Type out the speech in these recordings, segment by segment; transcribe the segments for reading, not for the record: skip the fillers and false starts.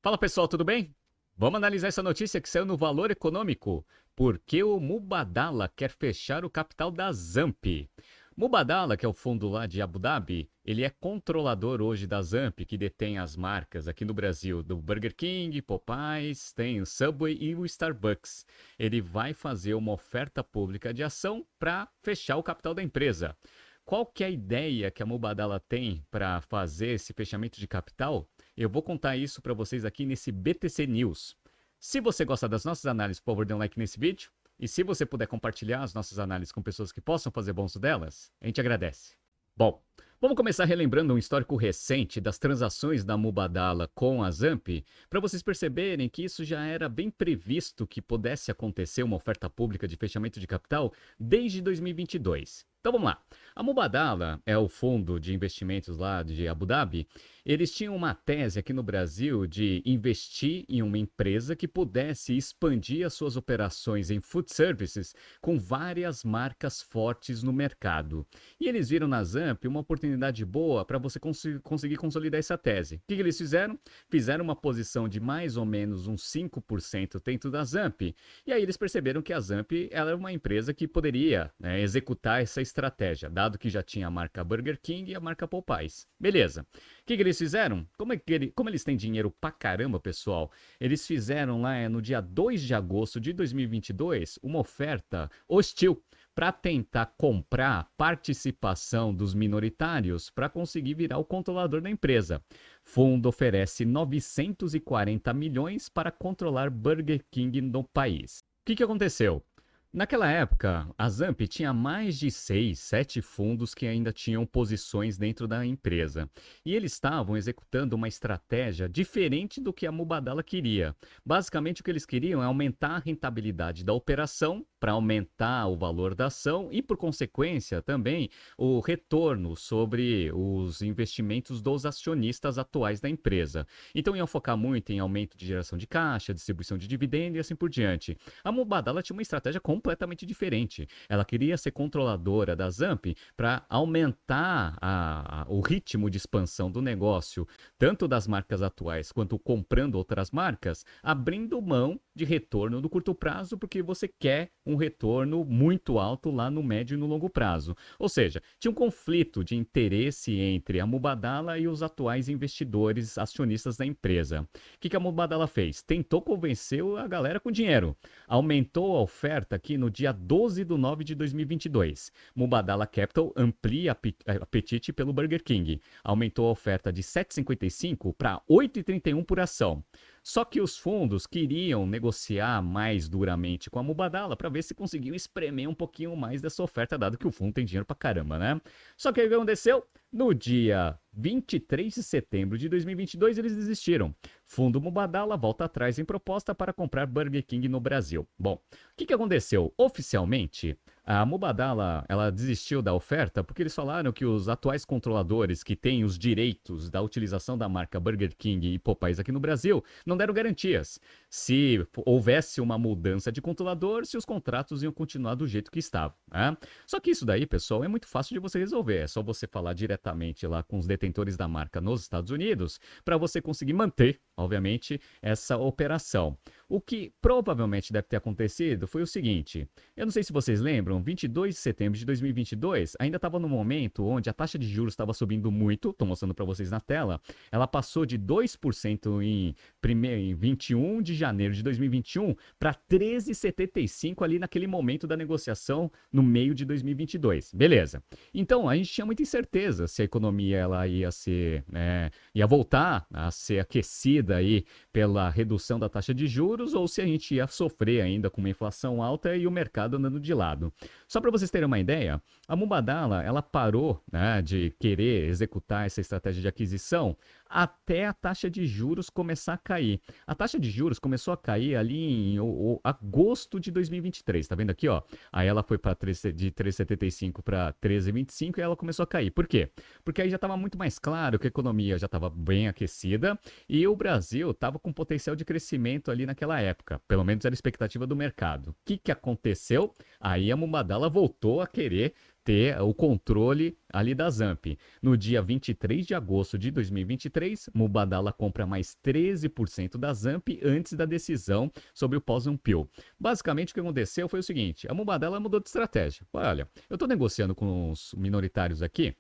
Fala pessoal, tudo bem? Vamos analisar essa notícia que saiu no Valor Econômico. Por que o Mubadala quer fechar o capital da Zamp? Mubadala, que é o fundo lá de Abu Dhabi, ele é controlador hoje da Zamp, que detém as marcas aqui no Brasil do Burger King, Popeyes, tem o Subway e o Starbucks. Ele vai fazer uma oferta pública de ação para fechar o capital da empresa. Qual que é a ideia que a Mubadala tem para fazer esse fechamento de capital? Eu vou contar isso para vocês aqui nesse BTC News. Se você gosta das nossas análises, por favor, dê um like nesse vídeo. E se você puder compartilhar as nossas análises com pessoas que possam fazer bom uso delas, a gente agradece. Bom, vamos começar relembrando um histórico recente das transações da Mubadala com a Zamp, para vocês perceberem que isso já era bem previsto que pudesse acontecer uma oferta pública de fechamento de capital desde 2022. Então vamos lá. A Mubadala é o fundo de investimentos lá de Abu Dhabi. Eles tinham uma tese aqui no Brasil de investir em uma empresa que pudesse expandir as suas operações em food services com várias marcas fortes no mercado. E eles viram na Zamp uma oportunidade boa para você conseguir consolidar essa tese. O que eles fizeram? Fizeram uma posição de mais ou menos uns 5% dentro da Zamp. E aí eles perceberam que a Zamp ela era uma empresa que poderia, né, executar essa estratégia, dado que já tinha a marca Burger King e a marca Popeyes. Beleza. O que eles fizeram? Como eles têm dinheiro pra caramba, pessoal, eles fizeram lá no dia 2 de agosto de 2022 uma oferta hostil para tentar comprar participação dos minoritários para conseguir virar o controlador da empresa. Fundo oferece 940 milhões para controlar Burger King no país. O que aconteceu? Naquela época, a Zamp tinha mais de 6, 7 fundos que ainda tinham posições dentro da empresa. E eles estavam executando uma estratégia diferente do que a Mubadala queria. Basicamente, o que eles queriam é aumentar a rentabilidade da operação para aumentar o valor da ação e, por consequência, também o retorno sobre os investimentos dos acionistas atuais da empresa. Então, iam focar muito em aumento de geração de caixa, distribuição de dividendo e assim por diante. A Mubadala tinha uma estratégia completamente diferente. Ela queria ser controladora da Zamp para aumentar o ritmo de expansão do negócio, tanto das marcas atuais quanto comprando outras marcas, abrindo mão de retorno no curto prazo, porque você quer um retorno muito alto lá no médio e no longo prazo. Ou seja, tinha um conflito de interesse entre a Mubadala e os atuais investidores acionistas da empresa. O que a Mubadala fez? Tentou convencer a galera com dinheiro. Aumentou a oferta aqui no dia 12 de 9 de 2022. Mubadala Capital amplia apetite pelo Burger King. Aumentou a oferta de 7,55 para 8,31 por ação. Só que os fundos queriam negociar mais duramente com a Mubadala para ver se conseguiam espremer um pouquinho mais dessa oferta, dado que o fundo tem dinheiro pra caramba, né? Só que o que aconteceu? No dia 23 de setembro de 2022, eles desistiram. Fundo Mubadala volta atrás em proposta para comprar Burger King no Brasil. Bom, o que aconteceu? Oficialmente, a Mubadala ela desistiu da oferta porque eles falaram que os atuais controladores que têm os direitos da utilização da marca Burger King e Popeyes aqui no Brasil não deram garantias. Se houvesse uma mudança de controlador, se os contratos iam continuar do jeito que estavam. Né? Só que isso daí, pessoal, é muito fácil de você resolver. É só você falar diretamente lá com os detentores da marca nos Estados Unidos para você conseguir manter, obviamente, essa operação. O que provavelmente deve ter acontecido foi o seguinte: eu não sei se vocês lembram, 22 de setembro de 2022 ainda estava no momento onde a taxa de juros estava subindo muito, estou mostrando para vocês na tela, ela passou de 2% em 21 de janeiro de 2021 para 13,75 ali naquele momento da negociação no meio de 2022. Beleza. Então, a gente tinha muita incerteza se a economia ela ia ser, ia voltar a ser aquecida aí pela redução da taxa de juros ou se a gente ia sofrer ainda com uma inflação alta e o mercado andando de lado. Só para vocês terem uma ideia, a Mubadala ela parou, né, de querer executar essa estratégia de aquisição até a taxa de juros começar a cair. A taxa de juros começou a cair ali em agosto de 2023, tá vendo aqui, ó? Aí ela foi para de 3,75 para 13,25 e ela começou a cair. Por quê? Porque aí já estava muito mais claro que a economia já estava bem aquecida e o Brasil estava com potencial de crescimento ali naquela época. Pelo menos era a expectativa do mercado. O que aconteceu? Aí a Mubadala voltou a querer ter o controle ali da Zamp. No dia 23 de agosto de 2023, Mubadala compra mais 13% da Zamp antes da decisão sobre o pós-Unpil. Basicamente, o que aconteceu foi o seguinte, a Mubadala mudou de estratégia. Olha, eu estou negociando com os minoritários aqui,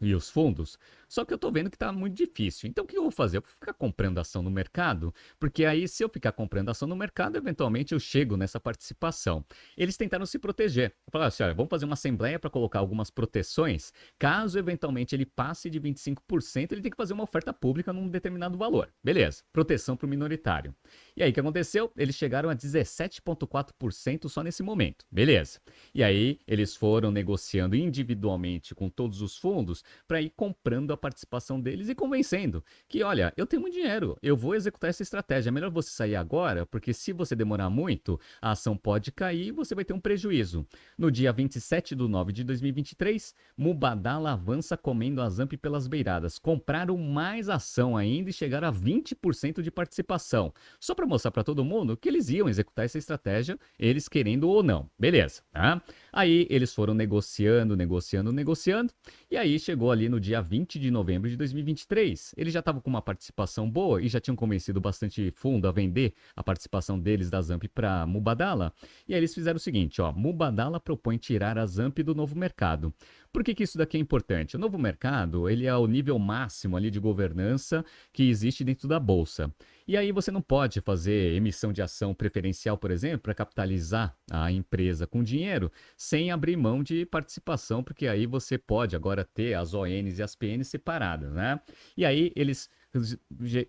e os fundos, só que eu tô vendo que tá muito difícil. Então o que eu vou fazer? Eu vou ficar comprando ação no mercado, porque aí se eu ficar comprando ação no mercado, eventualmente eu chego nessa participação. Eles tentaram se proteger. Falaram assim, olha, vamos fazer uma assembleia para colocar algumas proteções. Caso eventualmente ele passe de 25%, ele tem que fazer uma oferta pública num determinado valor. Beleza, proteção para o minoritário. E aí o que aconteceu? Eles chegaram a 17,4% só nesse momento. Beleza. E aí eles foram negociando individualmente com todos os fundos para ir comprando a participação deles e convencendo que, olha, eu tenho muito dinheiro, eu vou executar essa estratégia. É melhor você sair agora, porque se você demorar muito, a ação pode cair e você vai ter um prejuízo. No dia 27/9 de 2023, Mubadala avança comendo a Zamp pelas beiradas. Compraram mais ação ainda e chegaram a 20% de participação. Só para mostrar para todo mundo que eles iam executar essa estratégia, eles querendo ou não. Beleza, tá? Aí eles foram negociando, e aí chegou ali no dia 20 de novembro de 2023. Eles já estavam com uma participação boa e já tinham convencido bastante fundo a vender a participação deles da Zamp para Mubadala. E aí eles fizeram o seguinte, ó, Mubadala propõe tirar a Zamp do novo mercado. Por que isso daqui é importante? O novo mercado, ele é o nível máximo ali de governança que existe dentro da bolsa. E aí você não pode fazer emissão de ação preferencial, por exemplo, para capitalizar a empresa com dinheiro sem abrir mão de participação, porque aí você pode agora ter as ONs e as PNs separadas, né? E aí eles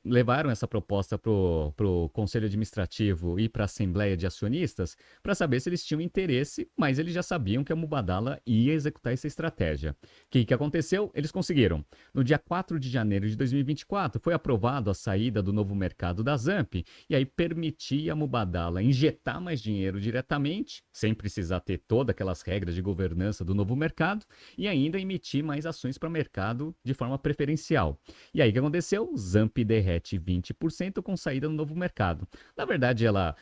levaram essa proposta para o Conselho Administrativo e para a Assembleia de Acionistas para saber se eles tinham interesse, mas eles já sabiam que a Mubadala ia executar essa estratégia. O que aconteceu? Eles conseguiram. No dia 4 de janeiro de 2024, foi aprovado a saída do novo mercado da Zamp, e aí permitia a Mubadala injetar mais dinheiro diretamente, sem precisar ter todas aquelas regras de governança do novo mercado, e ainda emitir mais ações para o mercado de forma preferencial. E aí o que aconteceu? Zamp derrete 20% com saída no novo mercado. Na verdade, ela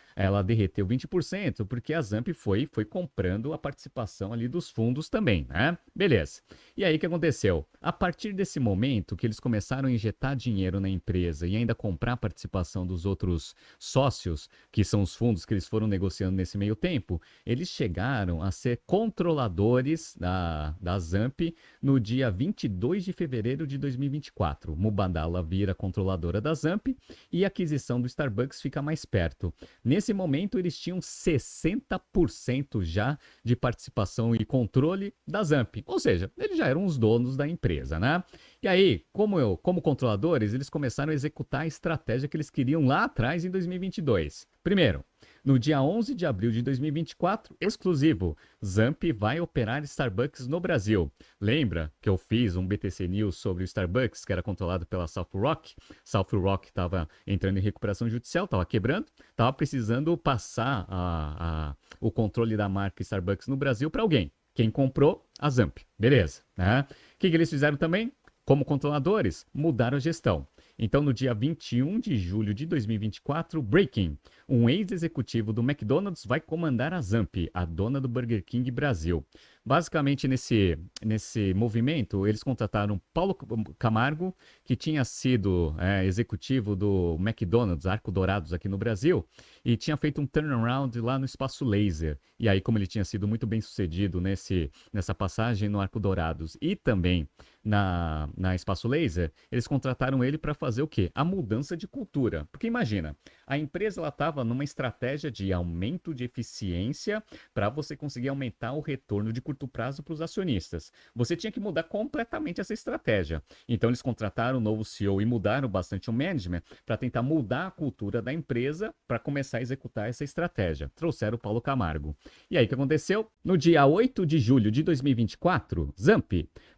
derreteu 20% porque a Zamp foi comprando a participação ali dos fundos também, né? Beleza. E aí o que aconteceu? A partir desse momento que eles começaram a injetar dinheiro na empresa e ainda comprar a participação dos outros sócios, que são os fundos que eles foram negociando nesse meio tempo, eles chegaram a ser controladores da Zamp no dia 22 de fevereiro de 2024. Mubadala vira controladora da Zamp e a aquisição do Starbucks fica mais perto. Nesse momento, eles tinham 60% já de participação e controle da Zamp. Ou seja, eles já eram os donos da empresa, né? E aí, como controladores, eles começaram a executar a estratégia que eles queriam lá atrás em 2022. Primeiro, no dia 11 de abril de 2024, exclusivo, Zamp vai operar Starbucks no Brasil. Lembra que eu fiz um BTC News sobre o Starbucks, que era controlado pela South Rock? South Rock estava entrando em recuperação judicial, estava quebrando, estava precisando passar o controle da marca Starbucks no Brasil para alguém. Quem comprou? A Zamp. Beleza. Né? O que eles fizeram também? Como controladores, mudaram a gestão. Então, no dia 21 de julho de 2024, breaking, um ex-executivo do McDonald's vai comandar a Zamp, a dona do Burger King Brasil. Basicamente, nesse movimento, eles contrataram Paulo Camargo, que tinha sido executivo do McDonald's, Arco Dourados aqui no Brasil, e tinha feito um turnaround lá no Espaço Laser. E aí, como ele tinha sido muito bem sucedido nessa passagem no Arco Dourados e também na Espaço Laser, eles contrataram ele para fazer o quê? A mudança de cultura. Porque imagina, a empresa estava numa estratégia de aumento de eficiência para você conseguir aumentar o retorno de curto prazo para os acionistas. Você tinha que mudar completamente essa estratégia. Então eles contrataram um novo CEO e mudaram bastante o management para tentar mudar a cultura da empresa para começar a executar essa estratégia. Trouxeram o Paulo Camargo. E aí o que aconteceu? No dia 8 de julho de 2024, Zamp,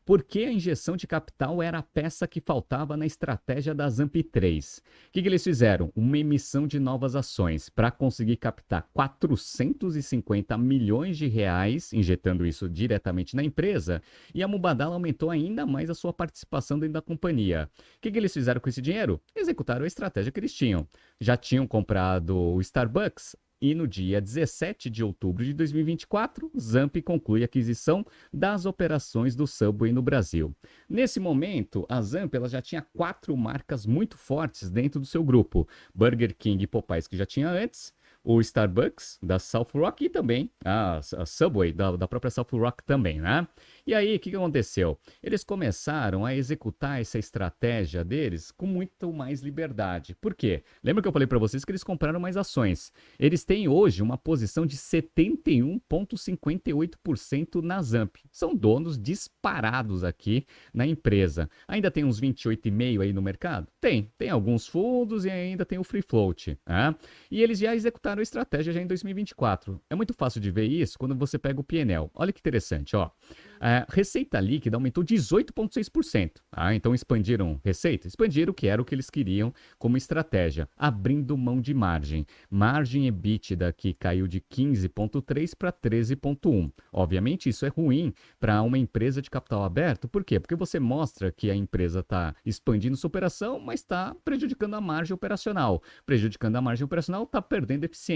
porque a injeção de capital era a peça que faltava na estratégia da Zamp 3. O que eles fizeram? Uma emissão de novas ações para conseguir captar 450 milhões de reais, injetando isso diretamente na empresa, e a Mubadala aumentou ainda mais a sua participação dentro da companhia. O que eles fizeram com esse dinheiro? Executaram a estratégia que eles tinham. Já tinham comprado o Starbucks, E no dia 17 de outubro de 2024, Zamp conclui a aquisição das operações do Subway no Brasil. Nesse momento, a Zamp ela já tinha 4 marcas muito fortes dentro do seu grupo: Burger King e Popeyes, que já tinha antes, o Starbucks da South Rock e também a Subway da própria South Rock também, né? E aí, o que aconteceu? Eles começaram a executar essa estratégia deles com muito mais liberdade. Por quê? Lembra que eu falei para vocês que eles compraram mais ações? Eles têm hoje uma posição de 71,58% na Zamp. São donos disparados aqui na empresa. Ainda tem uns 28,5% aí no mercado? Tem alguns fundos e ainda tem o free float, né? E eles já executaram a estratégia já em 2024. É muito fácil de ver isso quando você pega o P&L. Olha que interessante, ó. A receita líquida aumentou 18,6%. Então expandiram receita? Expandiram, que era o que eles queriam como estratégia, abrindo mão de margem. Margem EBITDA que caiu de 15,3% para 13,1%. Obviamente isso é ruim para uma empresa de capital aberto. Por quê? Porque você mostra que a empresa está expandindo sua operação, mas está prejudicando a margem operacional. Prejudicando a margem operacional, está perdendo eficiência.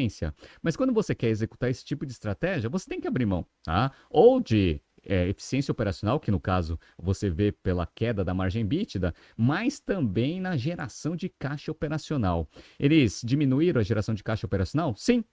Mas quando você quer executar esse tipo de estratégia, você tem que abrir mão, tá? Ou de eficiência operacional, que no caso você vê pela queda da margem EBITDA, mas também na geração de caixa operacional. Eles diminuíram a geração de caixa operacional? Sim.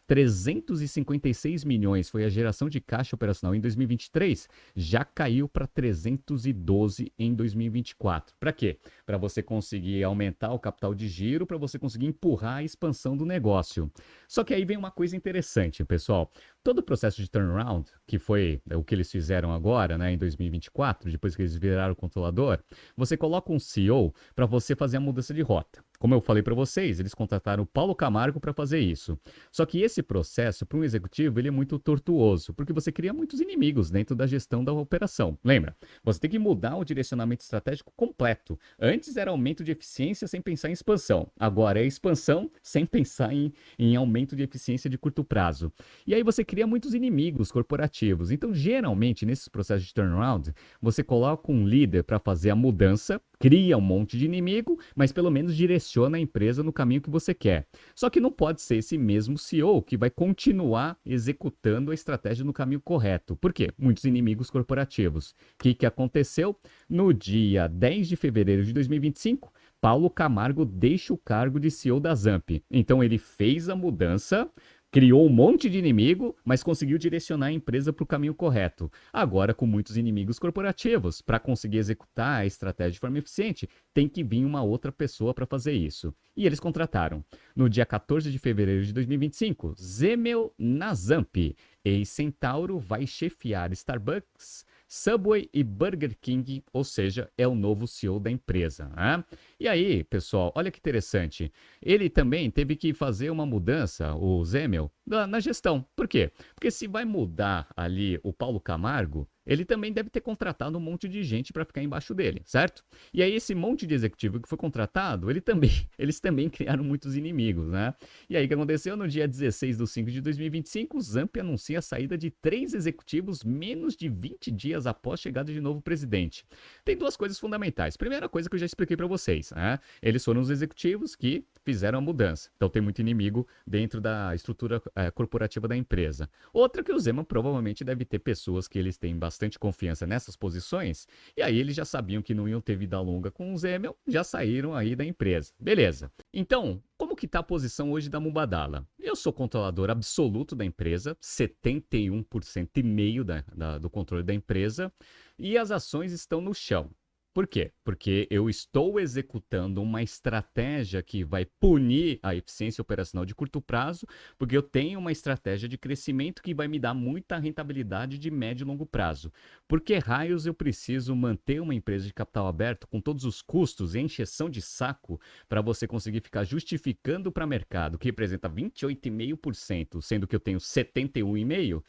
356 milhões foi a geração de caixa operacional em 2023, já caiu para 312 em 2024. Para quê? Para você conseguir aumentar o capital de giro, para você conseguir empurrar a expansão do negócio. Só que aí vem uma coisa interessante, pessoal. Todo o processo de turnaround, que foi o que eles fizeram agora, né, em 2024, depois que eles viraram o controlador, você coloca um CEO para você fazer a mudança de rota. Como eu falei para vocês, eles contrataram o Paulo Camargo para fazer isso. Só que esse processo, para um executivo, ele é muito tortuoso, porque você cria muitos inimigos dentro da gestão da operação. Lembra? Você tem que mudar o direcionamento estratégico completo. Antes era aumento de eficiência sem pensar em expansão. Agora é expansão sem pensar em aumento de eficiência de curto prazo. E aí você cria muitos inimigos corporativos. Então, geralmente, nesses processos de turnaround, você coloca um líder para fazer a mudança, cria um monte de inimigo, mas pelo menos direciona a empresa no caminho que você quer. Só que não pode ser esse mesmo CEO que vai continuar executando a estratégia no caminho correto. Por quê? Muitos inimigos corporativos. O que aconteceu? No dia 10 de fevereiro de 2025, Paulo Camargo deixa o cargo de CEO da Zamp. Então ele fez a mudança, criou um monte de inimigo, mas conseguiu direcionar a empresa para o caminho correto. Agora, com muitos inimigos corporativos, para conseguir executar a estratégia de forma eficiente, tem que vir uma outra pessoa para fazer isso. E eles contrataram. No dia 14 de fevereiro de 2025, Zemel na Zamp. Ex-Centauro vai chefiar Starbucks, Subway e Burger King, ou seja, é o novo CEO da empresa, né? E aí, pessoal, olha que interessante. Ele também teve que fazer uma mudança, o Zemel, na gestão. Por quê? Porque se vai mudar ali o Paulo Camargo, ele também deve ter contratado um monte de gente para ficar embaixo dele, certo? E aí esse monte de executivo que foi contratado, eles também criaram muitos inimigos, né? E aí o que aconteceu? No dia 16 de 5 de 2025, o Zamp anuncia a saída de 3 executivos menos de 20 dias após a chegada de novo presidente. Tem 2 coisas fundamentais. Primeira coisa que eu já expliquei para vocês, né? Eles foram os executivos que fizeram a mudança. Então tem muito inimigo dentro da estrutura corporativa da empresa. Outra que o Zeman provavelmente deve ter pessoas que eles têm bastante confiança nessas posições, e aí eles já sabiam que não iam ter vida longa com o Zemel, já saíram aí da empresa. Beleza. Então, como que está a posição hoje da Mubadala? Eu sou controlador absoluto da empresa, 71,5% do controle da empresa, e as ações estão no chão. Por quê? Porque eu estou executando uma estratégia que vai punir a eficiência operacional de curto prazo, porque eu tenho uma estratégia de crescimento que vai me dar muita rentabilidade de médio e longo prazo. Por que raios eu preciso manter uma empresa de capital aberto com todos os custos e encheção de saco para você conseguir ficar justificando para o mercado, que representa 28,5%, sendo que eu tenho 71,5%,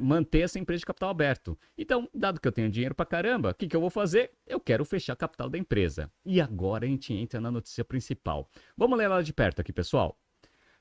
manter essa empresa de capital aberto. Então, dado que eu tenho dinheiro para caramba, o que eu vou fazer? Eu quero fechar a capital da empresa. E agora a gente entra na notícia principal. Vamos ler ela de perto aqui, pessoal.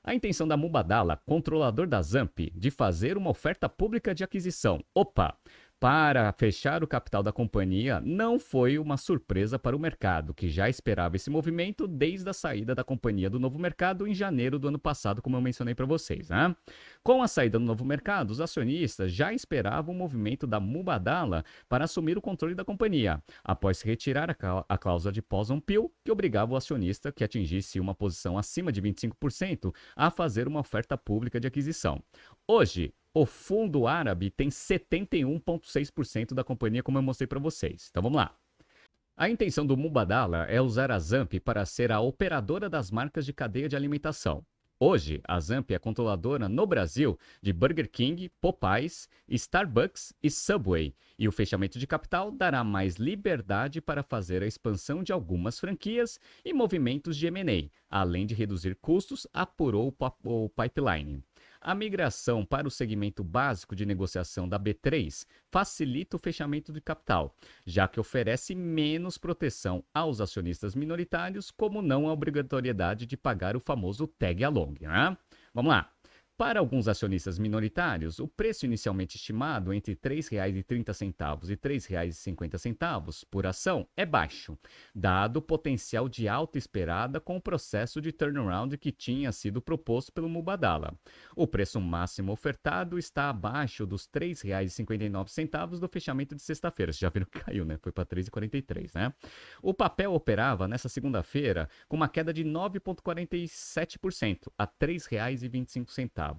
A intenção da Mubadala, controlador da Zamp, de fazer uma oferta pública de aquisição. Opa! para fechar o capital da companhia não foi uma surpresa para o mercado, que já esperava esse movimento desde a saída da companhia do Novo Mercado em janeiro do ano passado, como eu mencionei para vocês, né? Com a saída do Novo Mercado, os acionistas já esperavam o movimento da Mubadala para assumir o controle da companhia, após se retirar a cláusula de Poison-Pill, que obrigava o acionista que atingisse uma posição acima de 25% a fazer uma oferta pública de aquisição. Hoje, o fundo árabe tem 71,6% da companhia, como eu mostrei para vocês. Então vamos lá. A intenção do Mubadala é usar a Zamp para ser a operadora das marcas de cadeia de alimentação. Hoje, a Zamp é controladora no Brasil de Burger King, Popeyes, Starbucks e Subway, e o fechamento de capital dará mais liberdade para fazer a expansão de algumas franquias e movimentos de M&A, além de reduzir custos, apurou o pipeline. A migração para o segmento básico de negociação da B3 facilita o fechamento de capital, já que oferece menos proteção aos acionistas minoritários, como não a obrigatoriedade de pagar o famoso tag-along, né? Vamos lá. Para alguns acionistas minoritários, o preço inicialmente estimado entre R$ 3,30 e R$ 3,50 por ação é baixo, dado o potencial de alta esperada com o processo de turnaround que tinha sido proposto pelo Mubadala. O preço máximo ofertado está abaixo dos R$ 3,59 do fechamento de sexta-feira. Vocês já viram que caiu, né? Foi para R$ 3,43, né? O papel operava nessa segunda-feira com uma queda de 9,47% a R$ 3,25.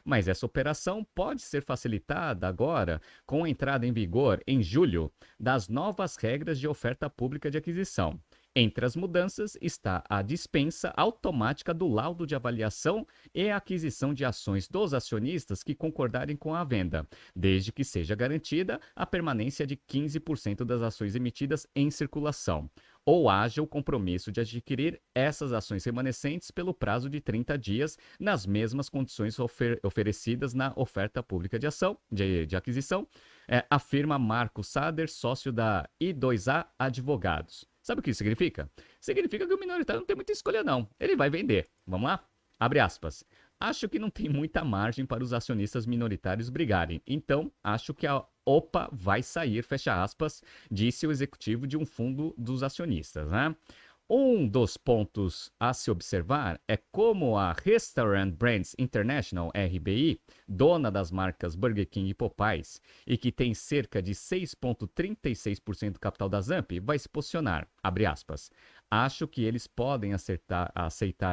Mas essa operação pode ser facilitada agora com a entrada em vigor, em julho, das novas regras de oferta pública de aquisição. Entre as mudanças está a dispensa automática do laudo de avaliação e a aquisição de ações dos acionistas que concordarem com a venda, desde que seja garantida a permanência de 15% das ações emitidas em circulação, ou haja o compromisso de adquirir essas ações remanescentes pelo prazo de 30 dias, nas mesmas condições oferecidas na oferta pública de ação de aquisição, afirma Marco Sader, sócio da I2A Advogados. Sabe o que isso significa? Significa que o minoritário não tem muita escolha não, ele vai vender. Vamos lá? Abre aspas. Acho que não tem muita margem para os acionistas minoritários brigarem, então acho que a OPA vai sair, fecha aspas, disse o executivo de um fundo dos acionistas, né? Um dos pontos a se observar é como a Restaurant Brands International, RBI, dona das marcas Burger King e Popeyes, e que tem cerca de 6,36% do capital da Zamp, vai se posicionar, abre aspas. Acho que eles podem aceitar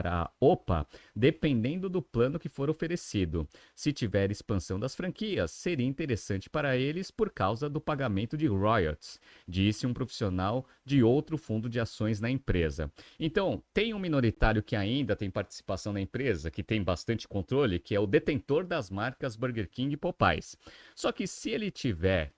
a OPA dependendo do plano que for oferecido. Se tiver expansão das franquias, seria interessante para eles por causa do pagamento de royalties, disse um profissional de outro fundo de ações na empresa. Então, tem um minoritário que ainda tem participação na empresa, que tem bastante controle, que é o detentor das marcas Burger King e Popeyes. Só que se ele tiver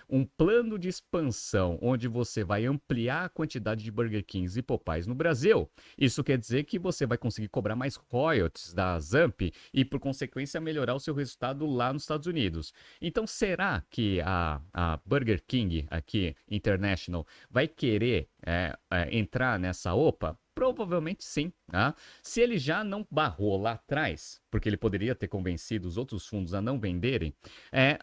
um plano de expansão onde você vai ampliar a quantidade de Burger Kings e Popeyes no Brasil, isso quer dizer que você vai conseguir cobrar mais royalties da Zamp e, por consequência, melhorar o seu resultado lá nos Estados Unidos. Então, será que a Burger King aqui, International, vai querer entrar nessa OPA? Provavelmente sim. Tá? Se ele já não barrou lá atrás, porque ele poderia ter convencido os outros fundos a não venderem,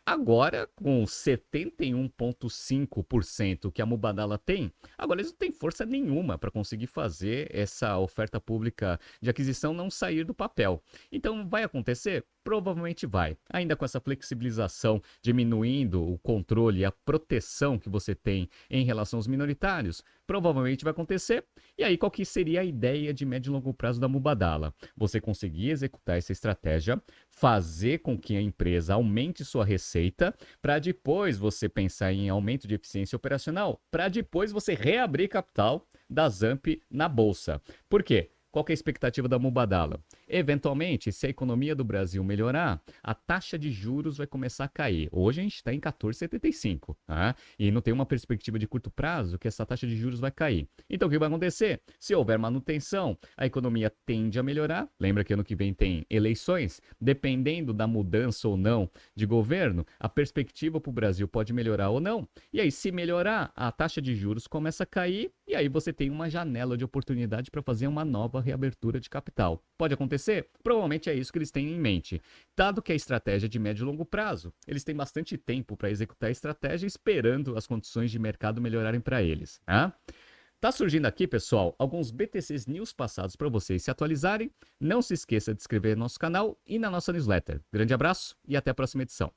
agora com 71,5% que a Mubadala tem, agora eles não têm força nenhuma para conseguir fazer essa oferta pública de aquisição não sair do papel. Então vai acontecer? Provavelmente vai. Ainda com essa flexibilização, diminuindo o controle e a proteção que você tem em relação aos minoritários, provavelmente vai acontecer. E aí qual que seria a ideia de médio e longo prazo da Mubadala? Você conseguir executar essa estratégia, fazer com que a empresa aumente sua receita, para depois você pensar em aumento de eficiência operacional, para depois você reabrir capital da Zamp na bolsa. Por quê? Qual que é a expectativa da Mubadala? Eventualmente, se a economia do Brasil melhorar, a taxa de juros vai começar a cair. Hoje a gente está em 14,75, tá? E não tem uma perspectiva de curto prazo que essa taxa de juros vai cair. Então o que vai acontecer? Se houver manutenção, a economia tende a melhorar. Lembra que ano que vem tem eleições? Dependendo da mudança ou não de governo, a perspectiva para o Brasil pode melhorar ou não. E aí, se melhorar, a taxa de juros começa a cair e aí você tem uma janela de oportunidade para fazer uma nova reabertura de capital. Pode acontecer? Provavelmente é isso que eles têm em mente. Dado que a estratégia é de médio e longo prazo, eles têm bastante tempo para executar a estratégia esperando as condições de mercado melhorarem para eles. Né? Tá surgindo aqui, pessoal, alguns BTCs News passados para vocês se atualizarem. Não se esqueça de inscrever no nosso canal e na nossa newsletter. Grande abraço e até a próxima edição.